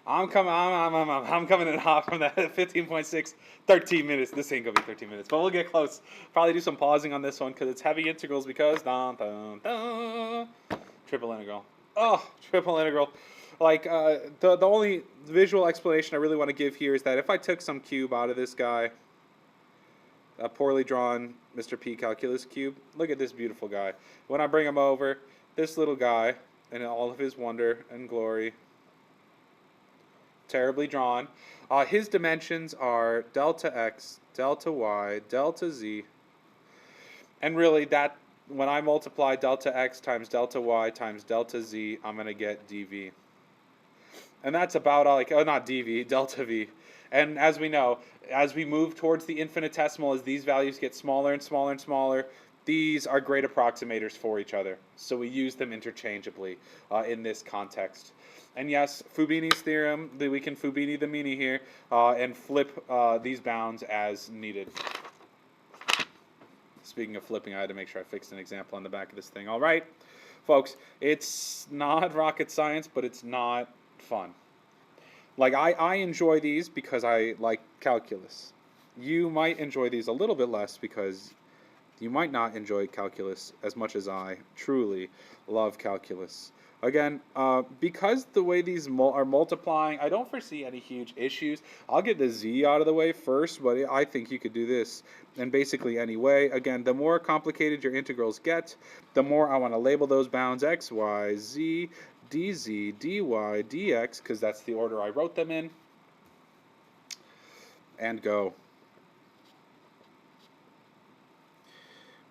I'm coming in hot from that 15.6, 13 minutes. This ain't gonna be 13 minutes, but we'll get close. Probably do some pausing on this one because it's heavy integrals because dun, dun, dun, triple integral. Oh, triple integral. Like the only visual explanation I really want to give here is that if I took some cube out of this guy, a poorly drawn Mr. P calculus cube, look at this beautiful guy. When I bring him over, this little guy in all of his wonder and glory, terribly drawn. His dimensions are delta x, delta y, delta z, and really that when I multiply delta x times delta y times delta z, I'm gonna get dv, and that's about like not dv, delta v. And as we know, as we move towards the infinitesimal, as these values get smaller and smaller and smaller, these are great approximators for each other. So we use them interchangeably in this context. And yes, Fubini's theorem, we can Fubini the meanie here and flip these bounds as needed. Speaking of flipping, I had to make sure I fixed an example on the back of this thing. All right, folks, it's not rocket science, but it's not fun. Like, I enjoy these because I like calculus. You might enjoy these a little bit less because you might not enjoy calculus as much as I truly love calculus. Again, because the way these are multiplying, I don't foresee any huge issues. I'll get the z out of the way first, but I think you could do this in basically any way. Again, the more complicated your integrals get, the more I want to label those bounds x, y, z, dz, dy, dx, because that's the order I wrote them in, and go.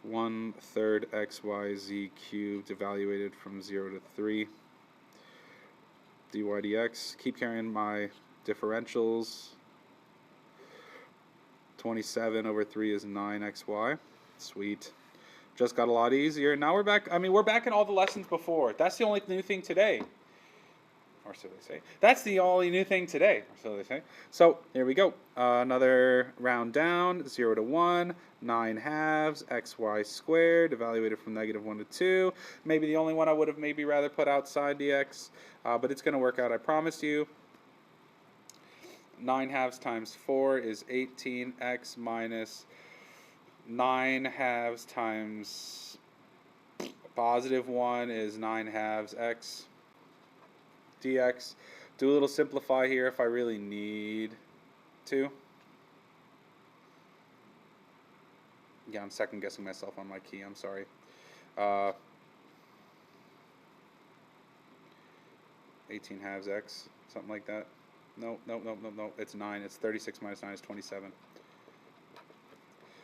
1/3 xyz cubed evaluated from 0 to 3 dy dx. Keep carrying my differentials. 27 over 3 is 9xy. Sweet. Just got a lot easier. Now we're back. I mean, we're back in all the lessons before. That's the only new thing today. Or so they say. That's the only new thing today, or so they say. So, here we go. Another round down, 0 to 1, 9/2, xy squared, evaluated from -1 to 2. Maybe the only one I would have maybe rather put outside the x, but it's going to work out, I promise you. 9/2 times 4 is 18x minus 9/2 times +1 is 9/2 x. dx. Do a little simplify here if I really need to. Yeah, I'm second guessing myself on my key, I'm sorry. 18/2 x, something like that. No, it's 9. It's 36 minus 9 is 27.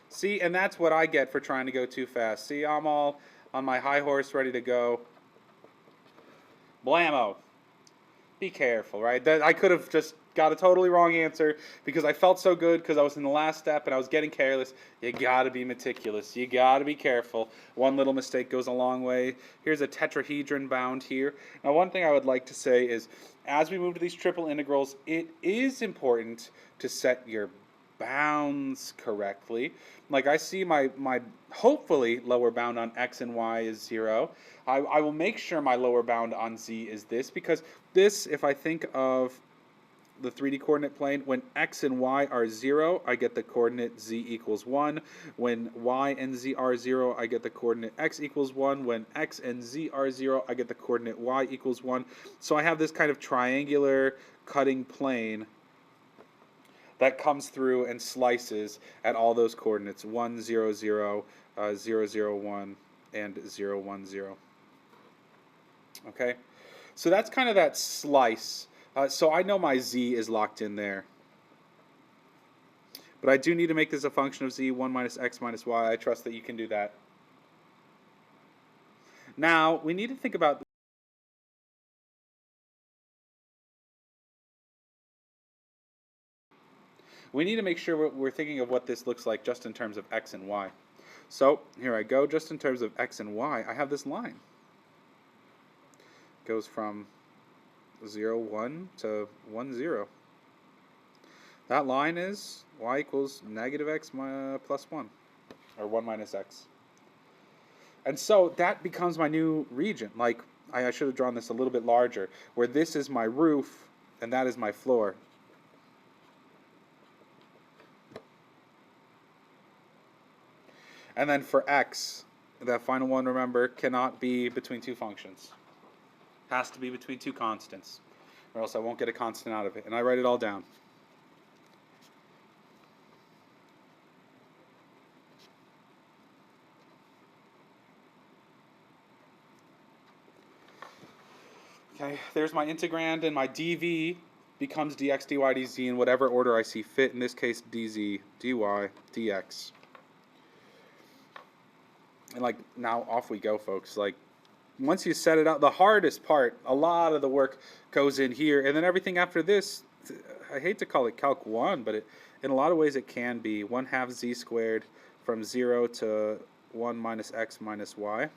See, and that's what I get for trying to go too fast. See, I'm all on my high horse ready to go. Blammo. Be careful, right? I could have just got a totally wrong answer because I felt so good because I was in the last step and I was getting careless. You gotta be meticulous. You gotta be careful. One little mistake goes a long way. Here's a tetrahedron bound here. Now, one thing I would like to say is, as we move to these triple integrals, it is important to set your bounds correctly. Like, I see my hopefully lower bound on x and y is 0. I will make sure my lower bound on z is this, because this, if I think of the 3D coordinate plane, when x and y are 0, I get the coordinate z equals 1. When y and z are 0, I get the coordinate x equals 1. When x and z are 0, I get the coordinate y equals 1. So I have this kind of triangular cutting plane that comes through and slices at all those coordinates, 1, 0, 0, 0, 0, 1, and 0, 1, 0. Okay, so that's kind of that slice. So I know my z is locked in there. But I do need to make this a function of z, 1 minus x minus y. I trust that you can do that. Now, we need to think about... We need to make sure we're thinking of what this looks like just in terms of x and y. So, here I go. Just in terms of x and y, I have this line. It goes from 0, 1 to 1, 0. That line is y equals negative x plus 1, or 1 minus x. And so that becomes my new region. Like, I should have drawn this a little bit larger, where this is my roof, and that is my floor. And then for x, that final one, remember, cannot be between two functions. Has to be between two constants, or else I won't get a constant out of it. And I write it all down. Okay, there's my integrand, and my dv becomes dx, dy, dz in whatever order I see fit. In this case, dz, dy, dx. And like, now off we go, folks. Like, once you set it up, the hardest part, a lot of the work goes in here, and then everything after this, I hate to call it Calc 1, but in a lot of ways it can be 1/2 z squared from 0 to 1 minus x minus y.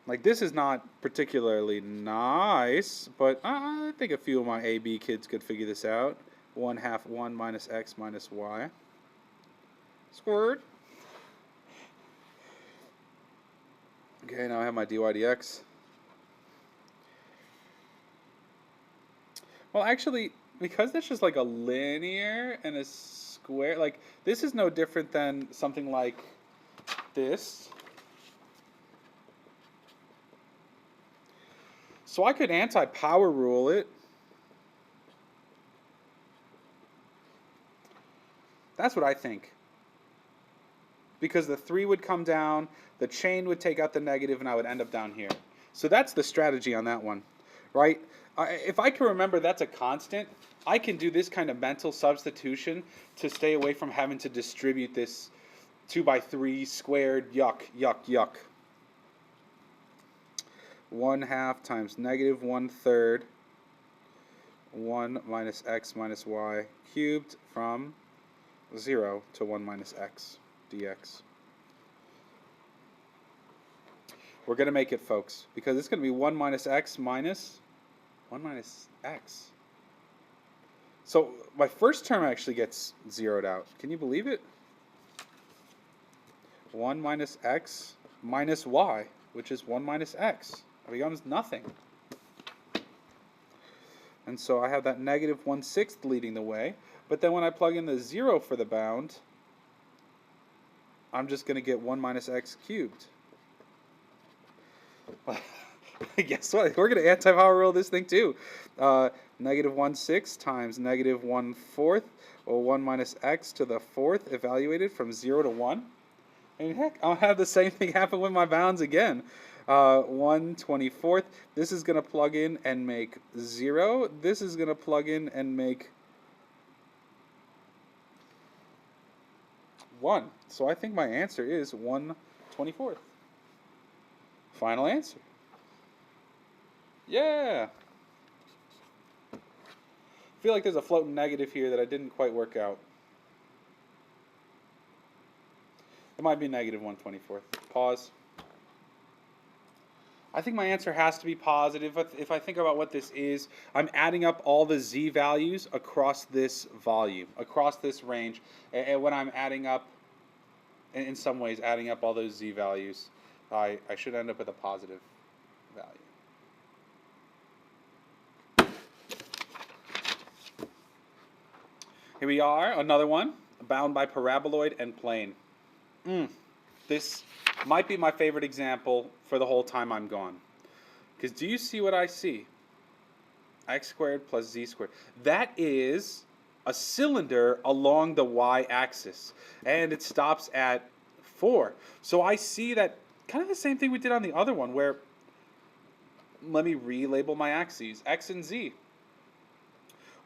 Like, this is not particularly nice, but I think a few of my AB kids could figure this out. 1/2 1 minus x minus y squared. Okay, now I have my dy dx. Well, actually, because this is like a linear and a square, like, this is no different than something like this. So I could anti-power rule it. That's what I think. Because the 3 would come down, the chain would take out the negative, and I would end up down here. So that's the strategy on that one, right? If I can remember that's a constant, I can do this kind of mental substitution to stay away from having to distribute this 2 by 3 squared, yuck, yuck, yuck. 1/2 times negative 1/3 1 minus x minus y cubed from 0 to 1 minus x dx. We're going to make it, folks, because it's going to be 1 minus x minus 1 minus x. So my first term actually gets zeroed out. Can you believe it? 1 minus x minus y, which is 1 minus x. It becomes nothing. And so I have that negative 1/6 leading the way. But then when I plug in the 0 for the bound, I'm just going to get 1 minus x cubed. Guess what? We're going to anti-power rule this thing too. Negative 1/6 times negative 1/4, or 1 minus x to the 4th evaluated from 0 to 1. And heck, I'll have the same thing happen with my bounds again. 1/24. This is going to plug in and make 0. This is going to plug in and make 1. So I think my answer is 1/24. Final answer. Yeah. I feel like there's a floating negative here that I didn't quite work out. It might be negative 1/24. Pause. I think my answer has to be positive. If I think about what this is, I'm adding up all the z values across this volume, across this range. And when I'm adding up, in some ways, adding up all those z values, I should end up with a positive value. Here we are, another one, bound by paraboloid and plane. This might be my favorite example for the whole time I'm gone. Because do you see what I see? X squared plus z squared. That is a cylinder along the y-axis. And it stops at 4. So I see that kind of the same thing we did on the other one, where, let me relabel my axes, x and z.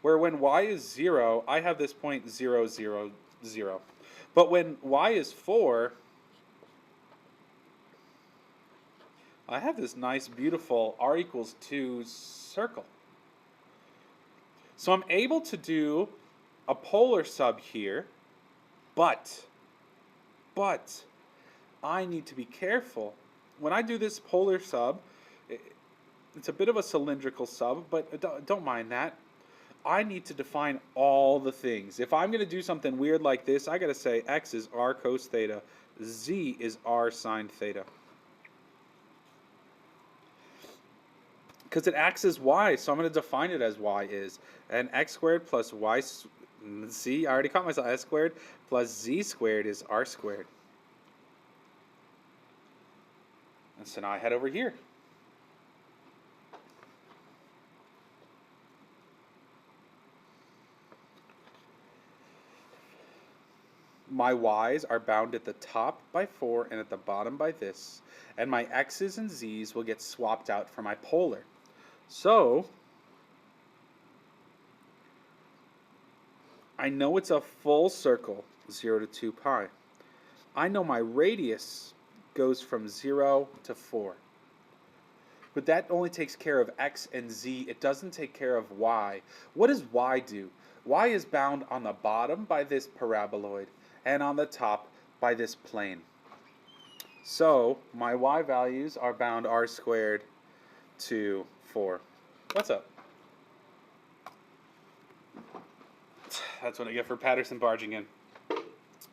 Where when y is 0, I have this point 0, 0, 0. But when y is 4, I have this nice, beautiful r equals 2 circle. So I'm able to do a polar sub here, but I need to be careful. When I do this polar sub, it's a bit of a cylindrical sub, but don't mind that. I need to define all the things. If I'm going to do something weird like this, I got to say x is r cos theta, z is r sine theta. because it acts as y, so I'm going to define it as y is. And x squared plus z, I already caught myself, s squared plus z squared is r squared. And so now I head over here. My y's are bound at the top by 4 and at the bottom by this. And my x's and z's will get swapped out for my polar. So, I know it's a full circle, 0 to 2 pi. I know my radius goes from 0 to 4. But that only takes care of x and z. It doesn't take care of y. What does y do? Y is bound on the bottom by this paraboloid and on the top by this plane. So my y values are bound r squared to 4. What's up? That's what I get for Patterson barging in.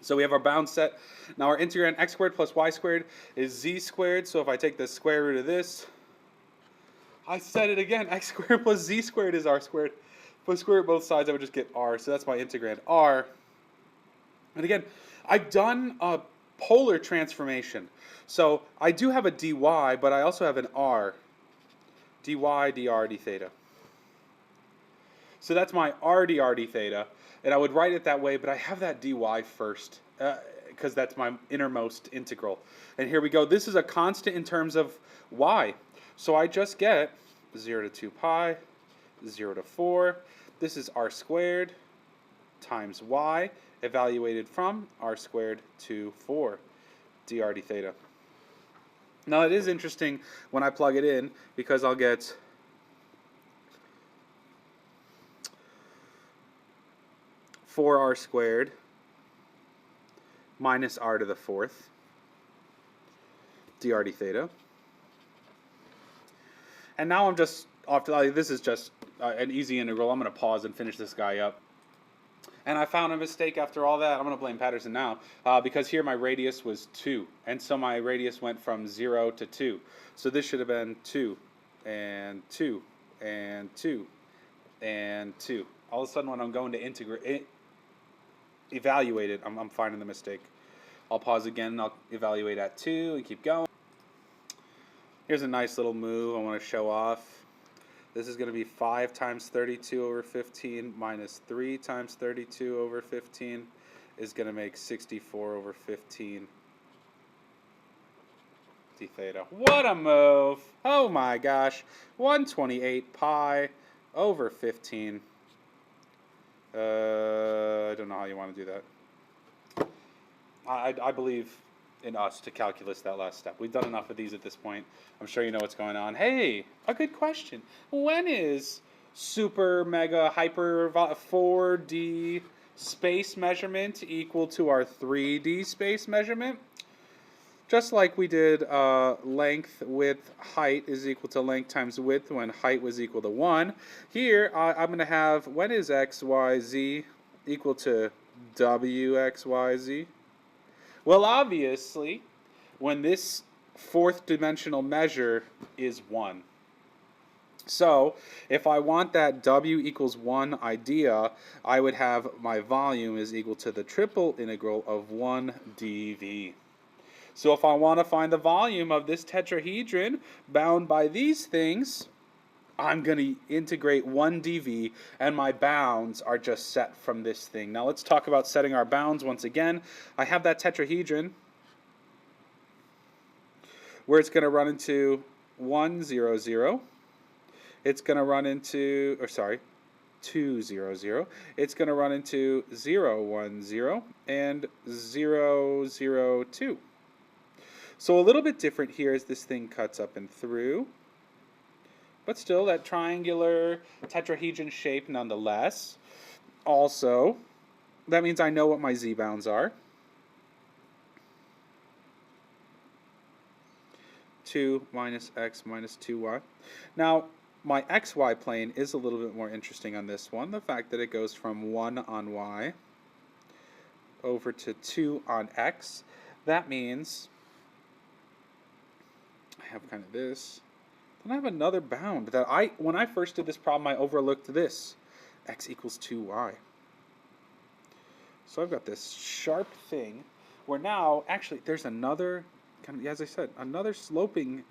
So we have our bound set. Now our integrand x squared plus y squared is z squared. So if I take the square root of this, I said it again, x squared plus z squared is r squared. If I square root both sides, I would just get r. So that's my integrand r. And again, I've done a polar transformation. So I do have a dy, but I also have an r. dy, dr, d theta. So that's my r dr d theta. And I would write it that way, but I have that dy first, because that's my innermost integral. And here we go. This is a constant in terms of y. So I just get 0 to 2 pi, 0 to 4. This is r squared times y, evaluated from r squared to 4, dr d theta. Now it is interesting when I plug it in, because I'll get 4r squared minus r to the 4th, dr d theta. And now I'm just off to, this is just an easy integral. I'm going to pause and finish this guy up. And I found a mistake after all that. I'm going to blame Patterson now, because here my radius was 2. And so my radius went from 0 to 2. So this should have been 2, and 2, and 2, and 2. All of a sudden when I'm going to evaluate it, I'm finding the mistake. I'll pause again, and I'll evaluate at 2 and keep going. Here's a nice little move I want to show off. This is going to be 5 times 32 over 15 minus 3 times 32 over 15 is going to make 64 over 15 d theta. What a move! Oh my gosh. 128 pi over 15. I don't know how you want to do that. I believe in us to calculus that last step. We've done enough of these at this point. I'm sure you know what's going on. Hey, a good question. When is super mega hyper 4D space measurement equal to our 3D space measurement? Just like we did length, width, height is equal to length times width when height was equal to 1. Here, I'm going to have when is x, y, z equal to w, x, y, z? Well, obviously, when this fourth dimensional measure is 1. So, if I want that w equals 1 idea, I would have my volume is equal to the triple integral of 1 dv. So if I want to find the volume of this tetrahedron bound by these things, I'm going to integrate 1 dv, and my bounds are just set from this thing. Now let's talk about setting our bounds once again. I have that tetrahedron where it's going to run into 1, 0, 0. It's going to run into, 2, 0, 0. It's going to run into 0, 1, 0, and 0, 0, 2. So a little bit different here as this thing cuts up and through. But still, that triangular tetrahedron shape nonetheless. Also, that means I know what my z-bounds are. 2 minus x minus 2y. Now, my xy plane is a little bit more interesting on this one. The fact that it goes from 1 on y over to 2 on x. That means I have kind of this Then I have another bound that when I first did this problem, I overlooked this. X equals 2y. So I've got this sharp thing where now, actually, there's another, kind of, as I said, another sloping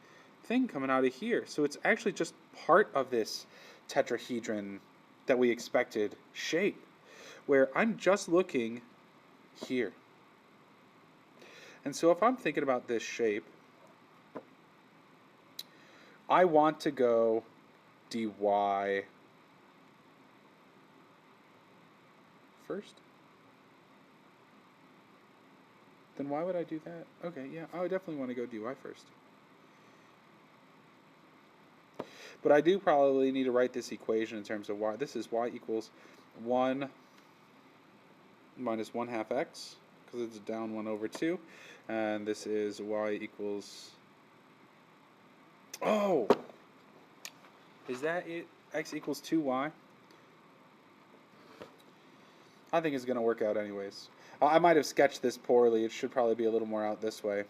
thing coming out of here. So it's actually just part of this tetrahedron that we expected shape, where I'm just looking here. And so if I'm thinking about this shape, I want to go dy first. Then why would I do that? Okay, yeah, I would definitely want to go dy first. But I do probably need to write this equation in terms of y. This is y equals 1 minus 1/2 x, because it's down 1 over 2. And this is y equals... Oh! Is that it? X equals 2y? I think it's going to work out anyways. I might have sketched this poorly. It should probably be a little more out this way.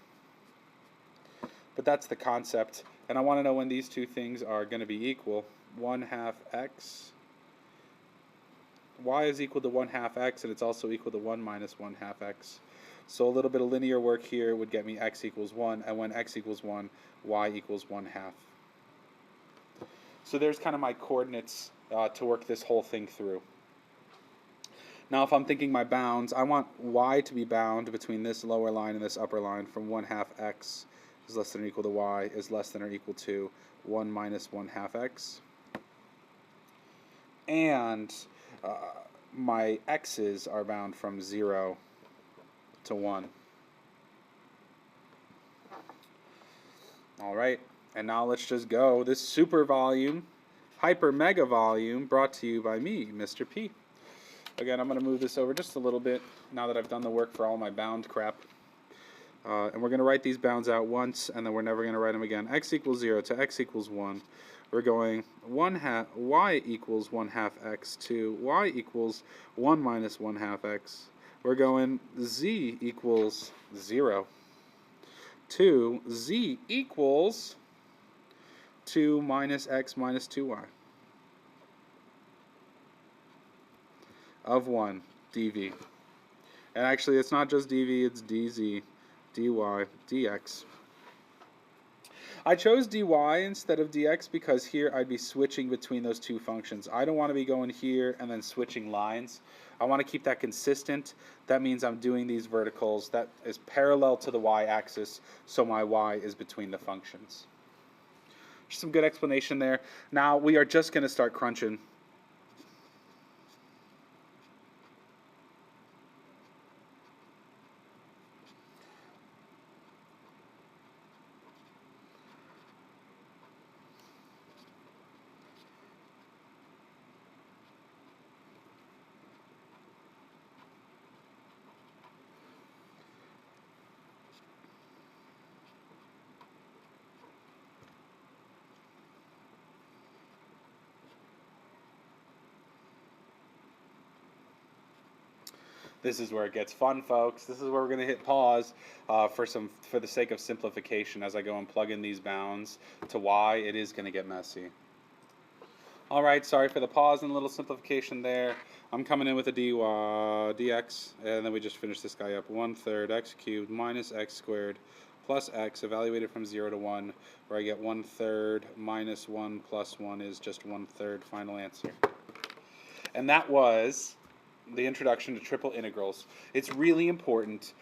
But that's the concept. And I want to know when these two things are going to be equal. 1/2 x. Y is equal to 1/2 x, and it's also equal to 1 minus 1/2 x. So a little bit of linear work here would get me x equals 1. And when x equals 1, y equals 1/2. So there's kind of my coordinates to work this whole thing through. Now if I'm thinking my bounds, I want y to be bound between this lower line and this upper line from 1/2 x is less than or equal to y is less than or equal to 1 minus 1/2 x. And my x's are bound from 0 to 1. All right, and now let's just go. This super volume, hyper mega volume, brought to you by me, Mr. P. Again, I'm going to move this over just a little bit now that I've done the work for all my bound crap. And we're going to write these bounds out once, and then we're never going to write them again. X equals 0 to x equals 1. We're going y equals 1/2 x to y equals 1 minus 1/2 x. We're going z equals 0 to z equals 2 minus x minus 2y of 1 dv. And actually, it's not just dv, it's dz, dy, dx. I chose dy instead of dx because here I'd be switching between those two functions. I don't want to be going here and then switching lines. I want to keep that consistent. That means I'm doing these verticals that is parallel to the y-axis, so my y is between the functions. Some good explanation there. Now we are just going to start crunching. This is where it gets fun, folks. This is where we're going to hit pause for the sake of simplification. As I go and plug in these bounds to y, it is going to get messy. All right, sorry for the pause and a little simplification there. I'm coming in with a dx, and then we just finish this guy up. 1/3 x cubed minus x squared plus x, evaluated from 0 to 1, where I get 1/3 minus 1 plus 1 is just 1/3, final answer. And that was the introduction to triple integrals. It's really important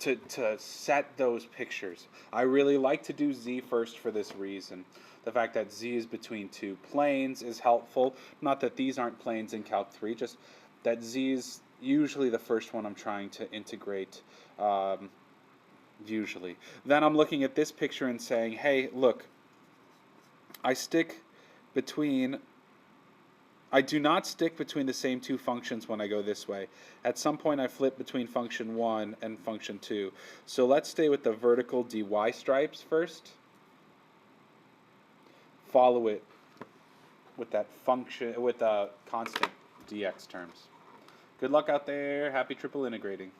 to set those pictures. I really like to do z first for this reason. The fact that z is between two planes is helpful. Not that these aren't planes in Calc 3, just that z is usually the first one I'm trying to integrate, usually. Then I'm looking at this picture and saying, hey, look, I do not stick between the same two functions when I go this way. At some point I flip between function 1 and function 2. So let's stay with the vertical dy stripes first. Follow it with that function, with the constant dx terms. Good luck out there. Happy triple integrating.